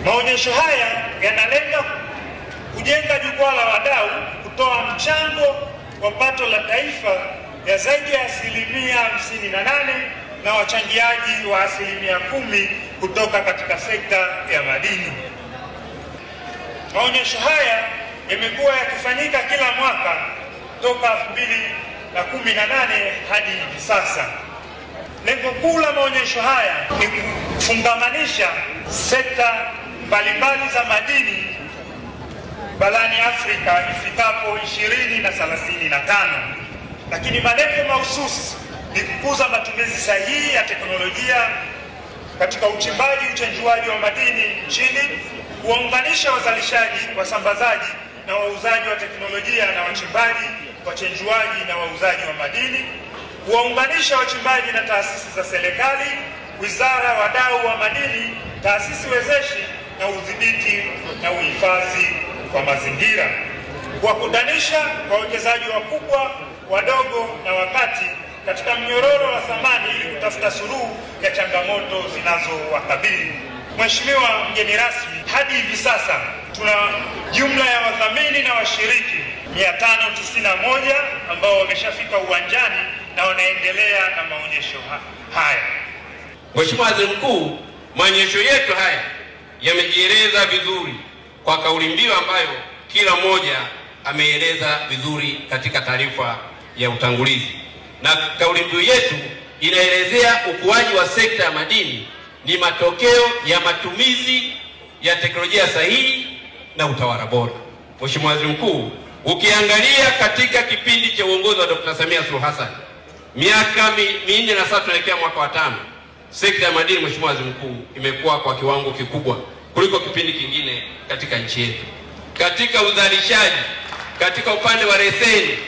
Maonyesho haya yanalenga kujenga jukwaa la wadau kutoa mchango wa pato la taifa ya zaidi ya 58% na wachangiaji wa 10% kutoka katika sekta ya madini. Maonyesho haya yamekuwa yakifanyika kila mwaka toka 2018 hadi hivi sasa. Lengo kuu la maonyesho haya ni kufungamanisha sekta mbalimbali za madini barani Afrika ifikapo 2035. Lakini malengo mahususi ni kukuza matumizi sahihi ya teknolojia katika uchimbaji, uchenjuaji wa madini nchini, kuunganisha wazalishaji, wasambazaji na wauzaji wa teknolojia na wachimbaji, wachenjuaji na wauzaji wa madini, kuwaunganisha wachimbaji na taasisi za serikali, wizara, wadau wa madini, taasisi wezeshi na udhibiti na uhifadhi wa mazingira, kuwakutanisha wawekezaji wakubwa, wadogo na wakati katika mnyororo wa thamani ili kutafuta suluhu ya changamoto zinazowakabili. Mheshimiwa mgeni rasmi, hadi hivi sasa tuna jumla ya wadhamini na washiriki 591 ambao wameshafika uwanjani na wanaendelea na maonyesho haya. Mheshimiwa Waziri Mkuu, maonyesho yetu haya yamejieleza vizuri kwa kauli mbiu ambayo kila mmoja ameeleza vizuri katika taarifa ya utangulizi. Na kauli mbiu yetu inaelezea ukuaji wa sekta ya madini ni matokeo ya matumizi ya teknolojia sahihi na utawala bora. Mheshimiwa Waziri Mkuu, ukiangalia katika kipindi cha uongozi wa Dr. Samia Suluhu Hassan, miaka 4 na sasa tunaelekea mwaka wa 5, sekta ya madini, Mheshimiwa Waziri Mkuu, imekuwa kwa kiwango kikubwa kuliko kipindi kingine katika nchi yetu. Katika uzalishaji, katika upande wa leseni,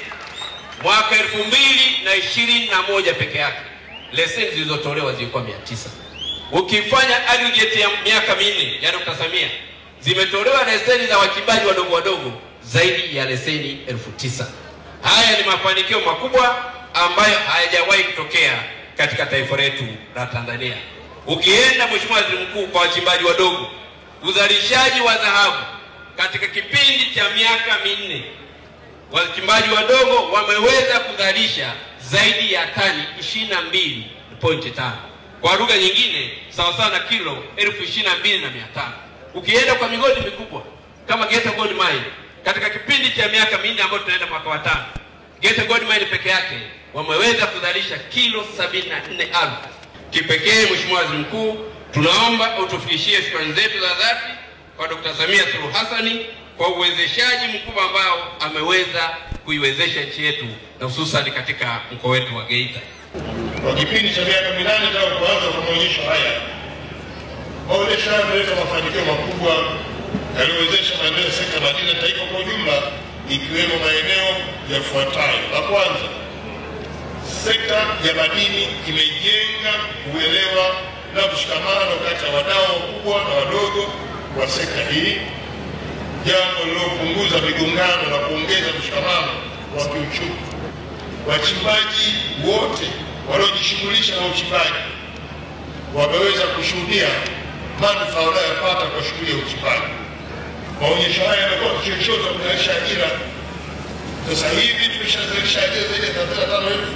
mwaka 2021 peke yake leseni zilizotolewa zilikuwa 900. Ukifanya aggregate ya miaka 4 ya Dr. Samia, zimetolewa leseni za wachimbaji wadogo wadogo zaidi ya leseni 9,000. Haya ni mafanikio makubwa ambayo hayajawahi kutokea katika taifa letu la Tanzania. Ukienda Mheshimiwa Waziri Mkuu, kwa wachimbaji wadogo, uzalishaji wa dhahabu katika kipindi cha miaka 4, wachimbaji wadogo wameweza kuzalisha zaidi ya tani 22.5. Kwa lugha nyingine sawa sawa na kilo 22,500. Ukienda kwa migodi mikubwa kama Geita Gold Mine, katika kipindi cha miaka 4 ambayo tunaenda mwaka wa 5, Geita Gold Mine peke yake wameweza kuzalisha kilo 74,000. Kipekee Mheshimiwa Waziri Mkuu, tunaomba utufikishie shukrani zetu za dhati kwa Dr. Samia Suluhu Hassan kwa uwezeshaji mkubwa ambao ameweza kuiwezesha nchi yetu na hususan katika mkoa wetu wa Geita. Kwa kipindi cha miaka 8 tangu kuanza kwa maonyesho haya, maonyesho haya yameleta mafanikio makubwa yaliyowezesha maendeleo ya sekta ya madini na taifa kwa ujumla, ikiwemo maeneo yafuatayo. La kwanza, sekta ya madini imejenga uelewa na mshikamano kati ya wadau wakubwa na wadogo wa sekta hii, jambo lilopunguza migongano na kuongeza mshikamano wa kiuchumi. Wachimbaji wote waliojishughulisha na uchimbaji wameweza kushuhudia manufaa wanayopata kwa shughuli ya uchimbaji. Maonyesho haya yamekuwa kichocheo cha kuzalisha ajira. Sasa hivi tumeshazalisha ajira zaidi ya 35,000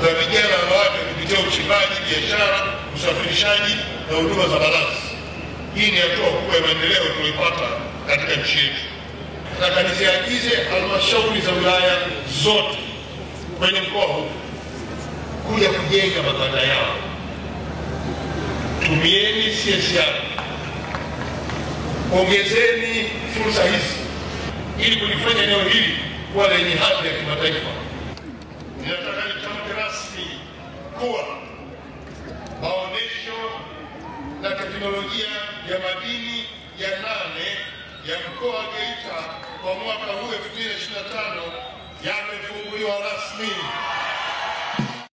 za vijana na wanawake kupitia uchimbaji, biashara, usafirishaji na huduma za malazi. Hii ni hatua kubwa ya maendeleo tuliyopata katika nchi yetu. Nataka niziagize halmashauri za wilaya zote kwenye mkoa huu kuja kujenga mabanda yao. Tumieni CSR, ongezeni fursa hizi ili kulifanya eneo hili kuwa lenye hadhi ya kimataifa. Ninataka nitamke rasmi kuwa maonyesho na teknolojia ya madini ya 8 ya mkoa wa Geita kwa mwaka huu 2025 yamefunguliwa rasmi.